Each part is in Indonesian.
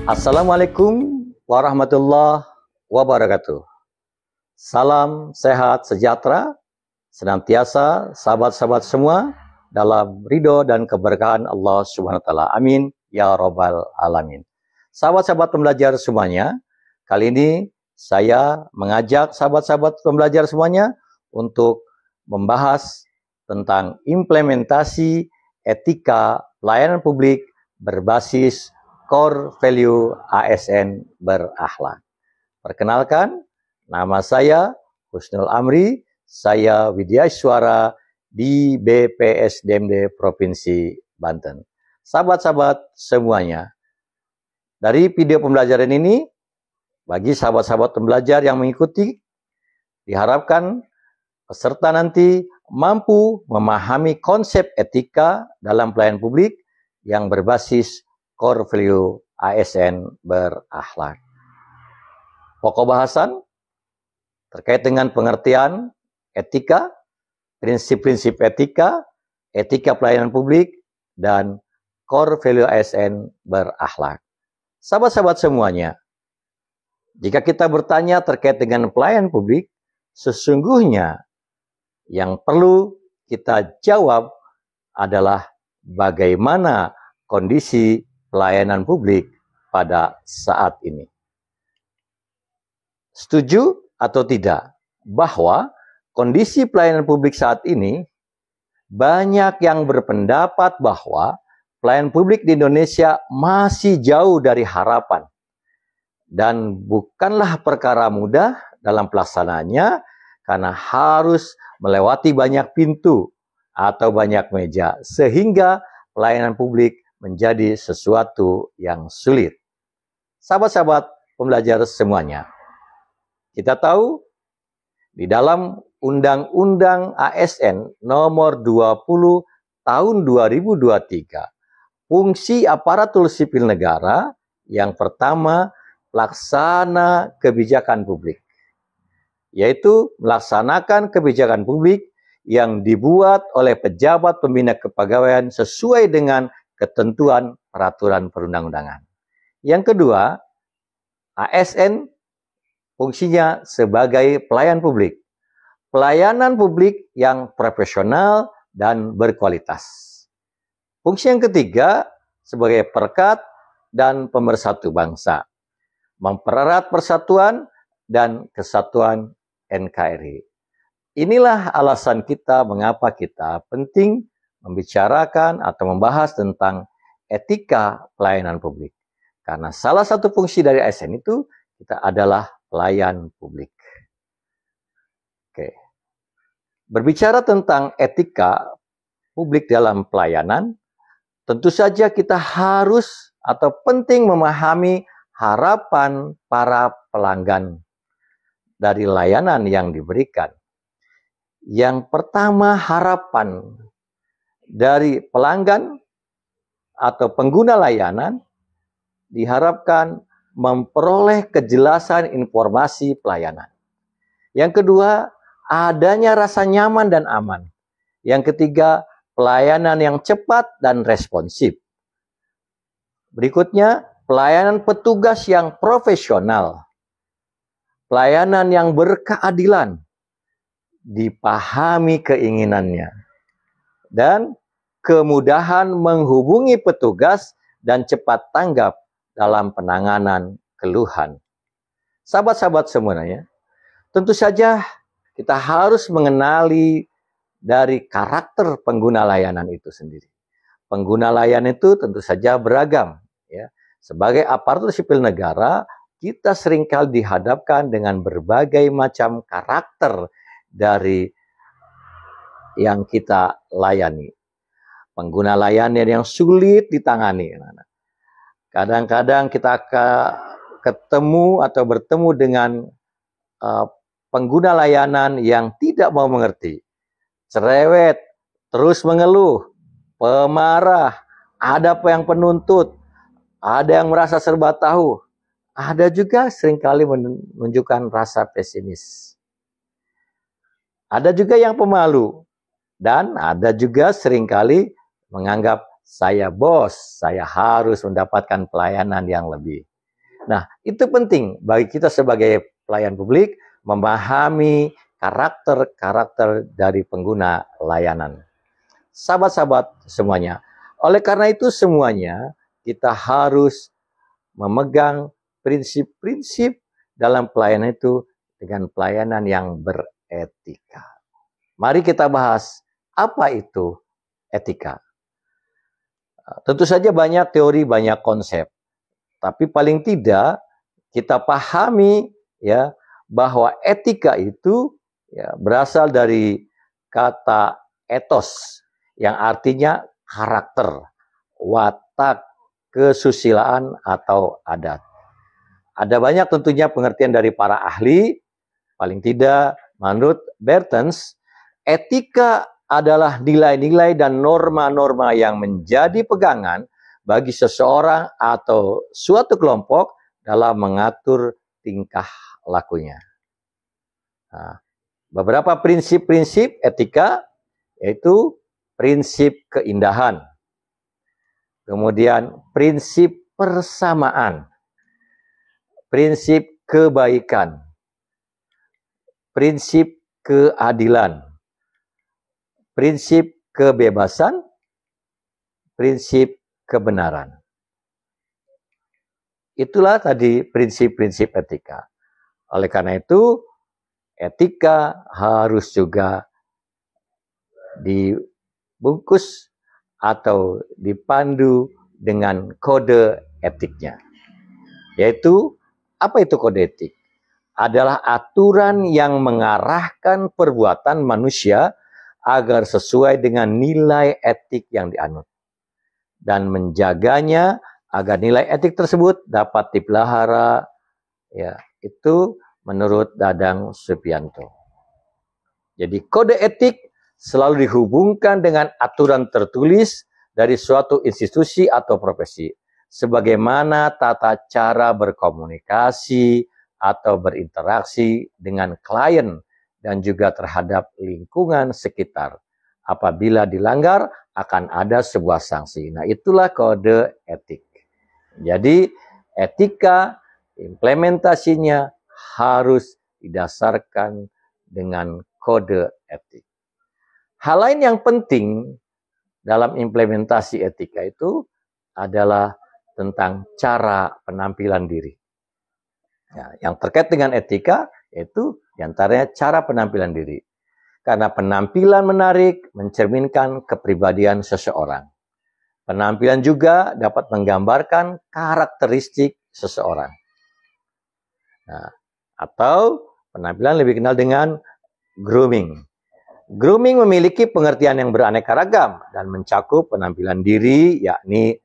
Assalamualaikum warahmatullahi wabarakatuh. Salam sehat sejahtera, senantiasa sahabat-sahabat semua dalam ridho dan keberkahan Allah Subhanahu wa taala. Amin ya rabbal alamin. Sahabat-sahabat pembelajar semuanya, kali ini saya mengajak sahabat-sahabat pembelajar semuanya untuk membahas tentang implementasi etika pelayanan publik berbasis core value ASN berakhlak. Perkenalkan, nama saya Husnul Amri, saya Widyaswara di BPSDMD Provinsi Banten. Sahabat-sahabat semuanya, dari video pembelajaran ini, bagi sahabat-sahabat pembelajar yang mengikuti, diharapkan peserta nanti mampu memahami konsep etika dalam pelayanan publik yang berbasis core value ASN berakhlak. Pokok bahasan terkait dengan pengertian etika, prinsip-prinsip etika, etika pelayanan publik, dan core value ASN berakhlak. Sahabat-sahabat semuanya, jika kita bertanya terkait dengan pelayanan publik, sesungguhnya yang perlu kita jawab adalah bagaimana kondisi pelayanan publik pada saat ini. Setuju atau tidak bahwa kondisi pelayanan publik saat ini banyak yang berpendapat bahwa pelayanan publik di Indonesia masih jauh dari harapan dan bukanlah perkara mudah dalam pelaksanaannya karena harus melewati banyak pintu atau banyak meja sehingga pelayanan publik menjadi sesuatu yang sulit. Sahabat-sahabat pembelajar semuanya, kita tahu di dalam Undang-Undang ASN nomor 20 tahun 2023, fungsi aparatur sipil negara yang pertama pelaksana kebijakan publik, yaitu melaksanakan kebijakan publik yang dibuat oleh pejabat pembina kepegawaian sesuai dengan ketentuan peraturan perundang-undangan. Yang kedua, ASN fungsinya sebagai pelayan publik. Pelayanan publik yang profesional dan berkualitas. Fungsi yang ketiga, sebagai perekat dan pemersatu bangsa. Mempererat persatuan dan kesatuan NKRI. Inilah alasan kita mengapa kita penting membicarakan atau membahas tentang etika pelayanan publik. Karena salah satu fungsi dari ASN itu kita adalah pelayan publik. Oke. Berbicara tentang etika publik dalam pelayanan, tentu saja kita harus atau penting memahami harapan para pelanggan dari layanan yang diberikan. Yang pertama, harapan dari pelanggan atau pengguna layanan diharapkan memperoleh kejelasan informasi pelayanan. Yang kedua, adanya rasa nyaman dan aman. Yang ketiga, pelayanan yang cepat dan responsif. Berikutnya, pelayanan petugas yang profesional. Pelayanan yang berkeadilan. Dipahami keinginannya. Dan kemudahan menghubungi petugas dan cepat tanggap dalam penanganan keluhan. Sahabat-sahabat semuanya, tentu saja kita harus mengenali dari karakter pengguna layanan itu sendiri. Pengguna layanan itu tentu saja beragam. Ya. Sebagai aparatur sipil negara, kita seringkali dihadapkan dengan berbagai macam karakter dari yang kita layani. Pengguna layanan yang sulit ditangani. Kadang-kadang kita ketemu atau bertemu dengan pengguna layanan yang tidak mau mengerti. Cerewet, terus mengeluh, pemarah, ada yang penuntut, ada yang merasa serba tahu, ada juga seringkali menunjukkan rasa pesimis. Ada juga yang pemalu, dan ada juga seringkali menganggap saya bos, saya harus mendapatkan pelayanan yang lebih. Nah, itu penting bagi kita sebagai pelayan publik memahami karakter-karakter dari pengguna layanan. Sahabat-sahabat semuanya, oleh karena itu semuanya kita harus memegang prinsip-prinsip dalam pelayanan itu dengan pelayanan yang beretika. Mari kita bahas apa itu etika. Tentu saja banyak teori, banyak konsep. Tapi paling tidak kita pahami ya bahwa etika itu ya, berasal dari kata ethos yang artinya karakter, watak, kesusilaan atau adat. Ada banyak tentunya pengertian dari para ahli, paling tidak menurut Bertens, etika adalah nilai-nilai dan norma-norma yang menjadi pegangan bagi seseorang atau suatu kelompok dalam mengatur tingkah lakunya. Nah, beberapa prinsip-prinsip etika yaitu prinsip keindahan, kemudian prinsip persamaan, prinsip kebaikan, prinsip keadilan, prinsip kebebasan, prinsip kebenaran. Itulah tadi prinsip-prinsip etika. Oleh karena itu, etika harus juga dibungkus atau dipandu dengan kode etiknya. Yaitu, apa itu kode etik? Adalah aturan yang mengarahkan perbuatan manusia agar sesuai dengan nilai etik yang dianut, dan menjaganya agar nilai etik tersebut dapat dipelihara, ya, itu menurut Dadang Supianto. Jadi kode etik selalu dihubungkan dengan aturan tertulis dari suatu institusi atau profesi, sebagaimana tata cara berkomunikasi atau berinteraksi dengan klien dan juga terhadap lingkungan sekitar. Apabila dilanggar, akan ada sebuah sanksi. Nah, itulah kode etik. Jadi, etika implementasinya harus didasarkan dengan kode etik. Hal lain yang penting dalam implementasi etika itu adalah tentang cara penampilan diri. Ya, yang terkait dengan etika yaitu diantaranya cara penampilan diri. Karena penampilan menarik mencerminkan kepribadian seseorang. Penampilan juga dapat menggambarkan karakteristik seseorang. Nah, atau penampilan lebih kenal dengan grooming. Grooming memiliki pengertian yang beraneka ragam dan mencakup penampilan diri, yakni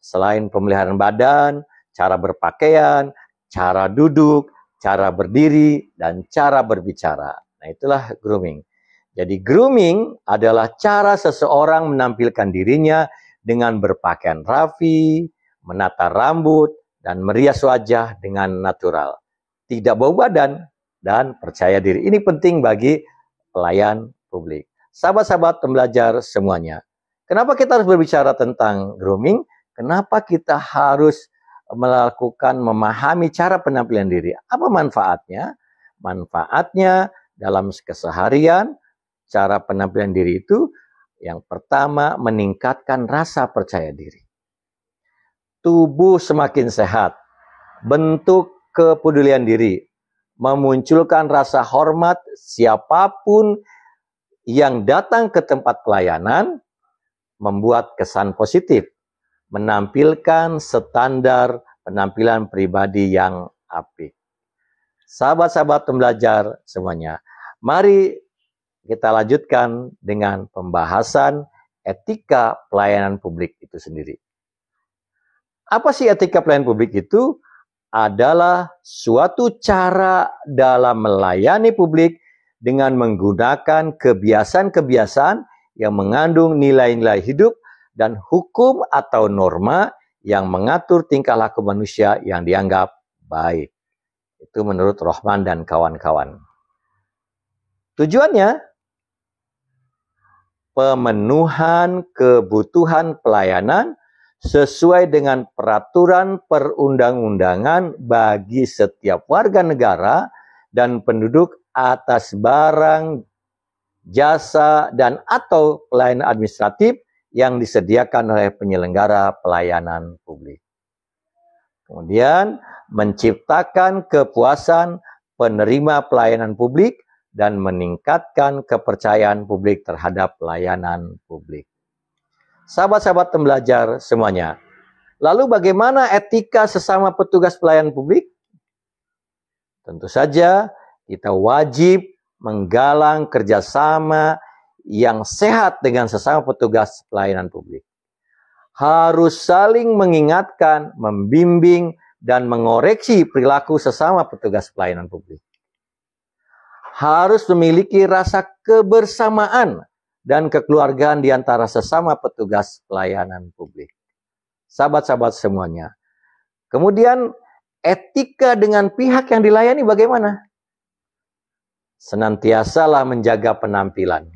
selain pemeliharaan badan, cara berpakaian, cara duduk, cara berdiri, dan cara berbicara. Nah, itulah grooming. Jadi grooming adalah cara seseorang menampilkan dirinya dengan berpakaian rapi, menata rambut, dan merias wajah dengan natural. Tidak bau badan dan percaya diri. Ini penting bagi pelayan publik. Sahabat-sahabat pembelajar semuanya. Kenapa kita harus berbicara tentang grooming? Kenapa kita harus memahami cara penampilan diri? Apa manfaatnya? Manfaatnya dalam keseharian, cara penampilan diri itu yang pertama meningkatkan rasa percaya diri. Tubuh semakin sehat, bentuk kepedulian diri, memunculkan rasa hormat siapapun yang datang ke tempat pelayanan, membuat kesan positif, menampilkan standar penampilan pribadi yang apik. Sahabat-sahabat pembelajar semuanya, mari kita lanjutkan dengan pembahasan etika pelayanan publik itu sendiri. Apa sih etika pelayanan publik itu? Adalah suatu cara dalam melayani publik dengan menggunakan kebiasaan-kebiasaan yang mengandung nilai-nilai hidup dan hukum atau norma yang mengatur tingkah laku manusia yang dianggap baik. Itu menurut Rohman dan kawan-kawan. Tujuannya pemenuhan kebutuhan pelayanan sesuai dengan peraturan perundang-undangan bagi setiap warga negara dan penduduk atas barang, jasa, dan atau pelayanan administratif yang disediakan oleh penyelenggara pelayanan publik. Kemudian, menciptakan kepuasan penerima pelayanan publik dan meningkatkan kepercayaan publik terhadap pelayanan publik. Sahabat-sahabat pembelajar semuanya, lalu bagaimana etika sesama petugas pelayanan publik? Tentu saja kita wajib menggalang kerjasama yang sehat dengan sesama petugas pelayanan publik. Harus saling mengingatkan, membimbing, dan mengoreksi perilaku sesama petugas pelayanan publik. Harus memiliki rasa kebersamaan dan kekeluargaan di antara sesama petugas pelayanan publik. Sahabat-sahabat semuanya. Kemudian etika dengan pihak yang dilayani bagaimana? Senantiasalah menjaga penampilan.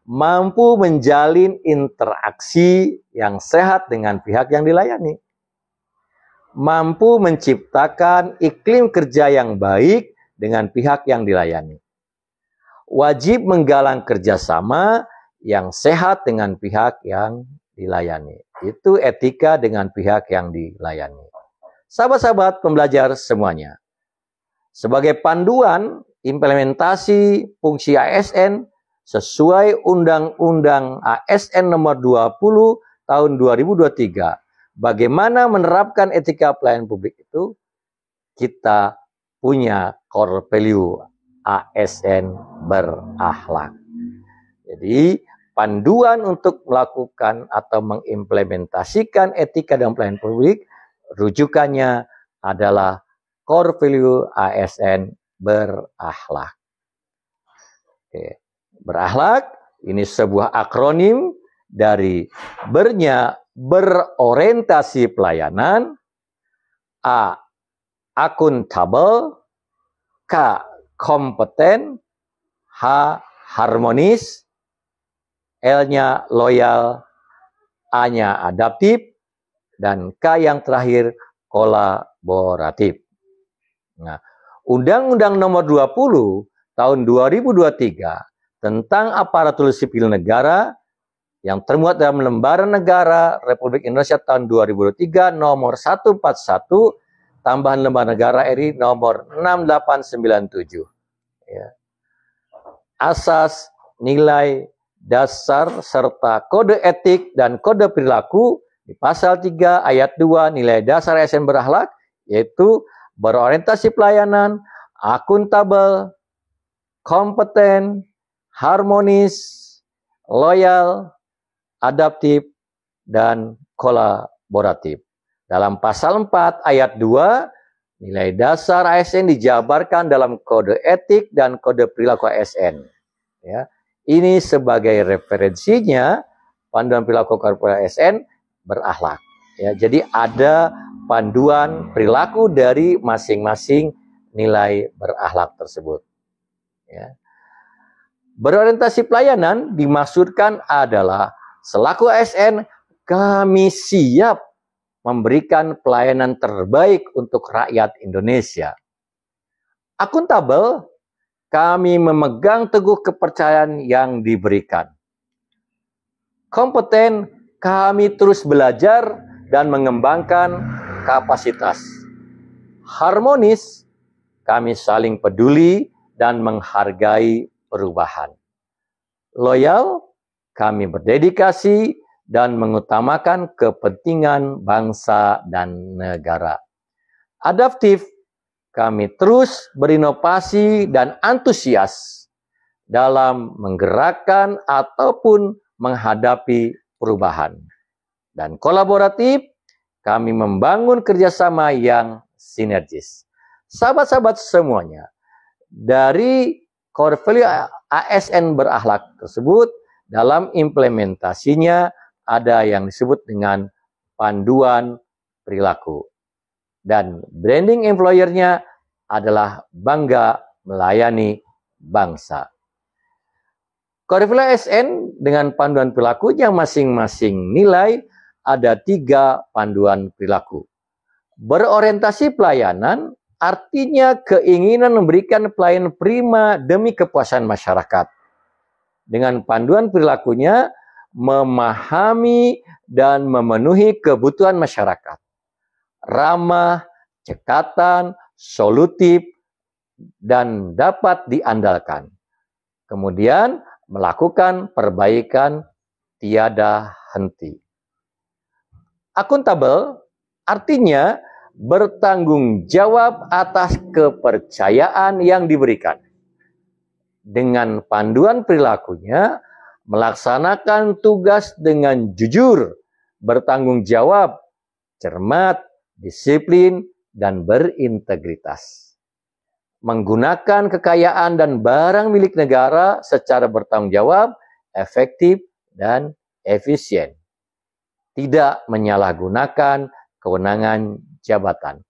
Mampu menjalin interaksi yang sehat dengan pihak yang dilayani. Mampu menciptakan iklim kerja yang baik dengan pihak yang dilayani. Wajib menggalang kerjasama yang sehat dengan pihak yang dilayani. Itu etika dengan pihak yang dilayani. Sahabat-sahabat pembelajar semuanya, sebagai panduan implementasi fungsi ASN sesuai Undang-Undang ASN nomor 20 tahun 2023, bagaimana menerapkan etika pelayanan publik itu, kita punya core value ASN berakhlak. Jadi, panduan untuk melakukan atau mengimplementasikan etika dalam pelayanan publik, rujukannya adalah core value ASN berakhlak. Oke. Berakhlak, ini sebuah akronim dari berorientasi pelayanan, A, akuntabel, K, kompeten, H, harmonis, L-nya loyal, A-nya adaptif, dan K yang terakhir kolaboratif. Nah, Undang-Undang nomor 20 tahun 2023 tentang aparatur sipil negara yang termuat dalam Lembaran Negara Republik Indonesia tahun 2023 nomor 141 tambahan Lembaran Negara RI nomor 6897. Ya. Asas, nilai, dasar, serta kode etik dan kode perilaku di pasal 3 ayat 2 nilai dasar ASN berakhlak, yaitu berorientasi pelayanan, akuntabel, kompeten, harmonis, loyal, adaptif, dan kolaboratif. Dalam pasal 4 ayat 2, nilai dasar ASN dijabarkan dalam kode etik dan kode perilaku ASN. Ya. Ini sebagai referensinya, panduan perilaku korporat ASN berakhlak. Ya, jadi ada panduan perilaku dari masing-masing nilai berakhlak tersebut. Ya. Berorientasi pelayanan dimaksudkan adalah selaku ASN kami siap memberikan pelayanan terbaik untuk rakyat Indonesia. Akuntabel, kami memegang teguh kepercayaan yang diberikan. Kompeten, kami terus belajar dan mengembangkan kapasitas. Harmonis, kami saling peduli dan menghargai perubahan. Loyal, kami berdedikasi dan mengutamakan kepentingan bangsa dan negara. Adaptif, kami terus berinovasi dan antusias dalam menggerakkan ataupun menghadapi perubahan. Dan kolaboratif, kami membangun kerjasama yang sinergis. Sahabat-sahabat semuanya, dari core value ASN berakhlak tersebut, dalam implementasinya ada yang disebut dengan panduan perilaku. Dan branding employer-nya adalah bangga melayani bangsa. Core value ASN dengan panduan perilakunya masing-masing nilai ada 3 panduan perilaku. Berorientasi pelayanan artinya keinginan memberikan pelayanan prima demi kepuasan masyarakat. Dengan panduan perilakunya, memahami dan memenuhi kebutuhan masyarakat. Ramah, cekatan, solutif, dan dapat diandalkan. Kemudian melakukan perbaikan tiada henti. Akuntabel artinya bertanggung jawab atas kepercayaan yang diberikan. Dengan panduan perilakunya, melaksanakan tugas dengan jujur, bertanggung jawab, cermat, disiplin, dan berintegritas. Menggunakan kekayaan dan barang milik negara secara bertanggung jawab, efektif, dan efisien. Tidak menyalahgunakan kewenangan jabatan.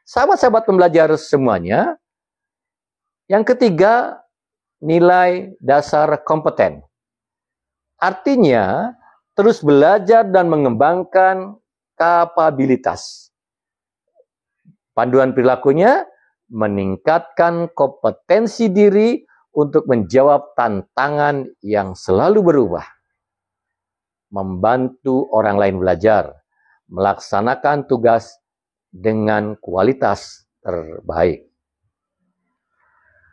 Sahabat-sahabat pembelajar semuanya, yang ketiga, nilai dasar kompeten. Artinya, terus belajar dan mengembangkan kapabilitas. Panduan perilakunya meningkatkan kompetensi diri untuk menjawab tantangan yang selalu berubah. Membantu orang lain belajar, melaksanakan tugas dengan kualitas terbaik.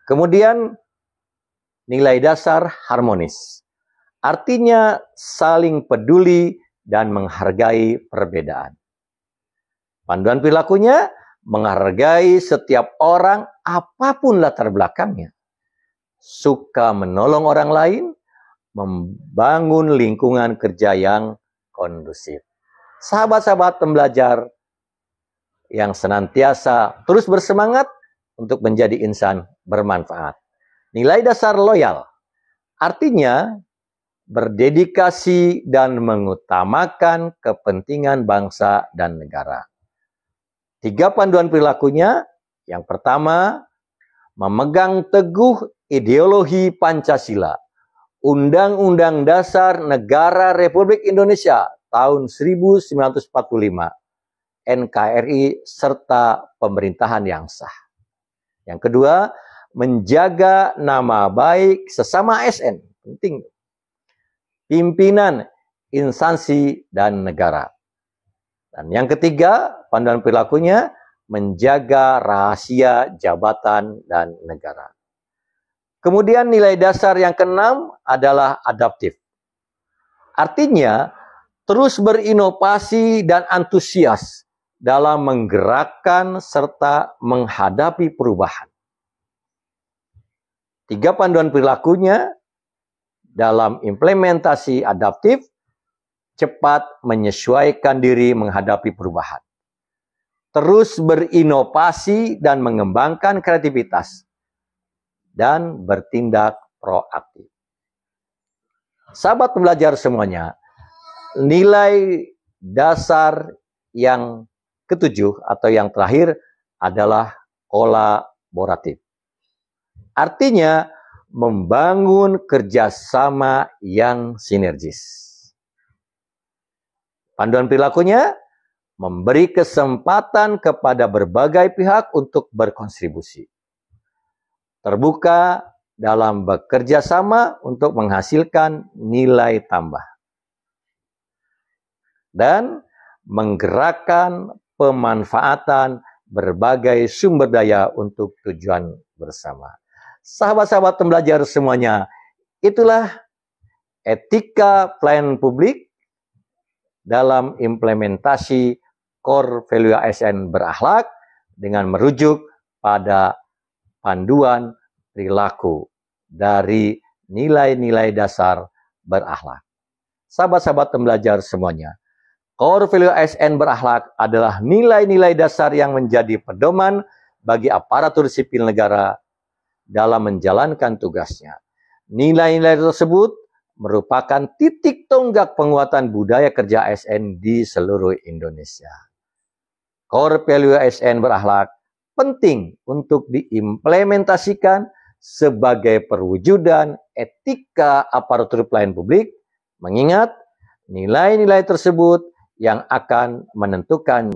Kemudian, nilai dasar harmonis. Artinya saling peduli dan menghargai perbedaan. Panduan perilakunya menghargai setiap orang apapun latar belakangnya. Suka menolong orang lain, membangun lingkungan kerja yang kondusif. Sahabat-sahabat pembelajar yang senantiasa terus bersemangat untuk menjadi insan bermanfaat. Nilai dasar loyal, artinya berdedikasi dan mengutamakan kepentingan bangsa dan negara. 3 panduan perilakunya, yang pertama, memegang teguh ideologi Pancasila, Undang-Undang Dasar Negara Republik Indonesia tahun 1945, NKRI, serta pemerintahan yang sah. Yang kedua, menjaga nama baik sesama ASN, penting. Pimpinan, instansi, dan negara. Dan yang ketiga, panduan perilakunya menjaga rahasia jabatan dan negara. Kemudian nilai dasar yang keenam adalah adaptif. Artinya, terus berinovasi dan antusias dalam menggerakkan serta menghadapi perubahan. 3 panduan perilakunya dalam implementasi adaptif, cepat menyesuaikan diri menghadapi perubahan. Terus berinovasi dan mengembangkan kreativitas. Dan bertindak proaktif. Sahabat pembelajar semuanya, nilai dasar yang ketujuh atau yang terakhir adalah kolaboratif. Artinya, membangun kerjasama yang sinergis. Panduan perilakunya, memberi kesempatan kepada berbagai pihak untuk berkontribusi. Terbuka dalam bekerja sama untuk menghasilkan nilai tambah. Dan menggerakkan pemanfaatan berbagai sumber daya untuk tujuan bersama. Sahabat-sahabat pembelajar semuanya, itulah etika pelayanan publik dalam implementasi core value ASN berakhlak dengan merujuk pada panduan perilaku dari nilai-nilai dasar berakhlak. Sahabat-sahabat pembelajar semuanya, core value ASN berakhlak adalah nilai-nilai dasar yang menjadi pedoman bagi aparatur sipil negara dalam menjalankan tugasnya. Nilai-nilai tersebut merupakan titik tonggak penguatan budaya kerja ASN di seluruh Indonesia. Core value ASN berakhlak penting untuk diimplementasikan sebagai perwujudan etika aparatur pelayanan publik, mengingat nilai-nilai tersebut yang akan menentukan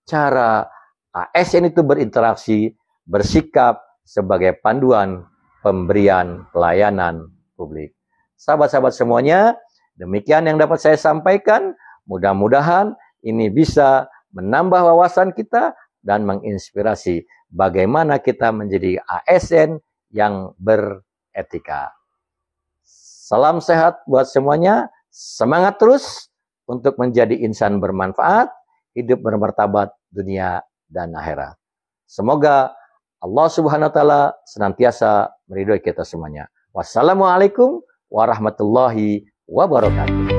cara ASN itu berinteraksi, bersikap sebagai panduan pemberian pelayanan publik. Sahabat-sahabat semuanya, demikian yang dapat saya sampaikan. Mudah-mudahan ini bisa menambah wawasan kita dan menginspirasi bagaimana kita menjadi ASN yang beretika. Salam sehat buat semuanya. Semangat terus untuk menjadi insan bermanfaat, hidup bermartabat dunia dan akhirat. Semoga Allah Subhanahu wa taala senantiasa meridhoi kita semuanya. Wassalamualaikum warahmatullahi wabarakatuh.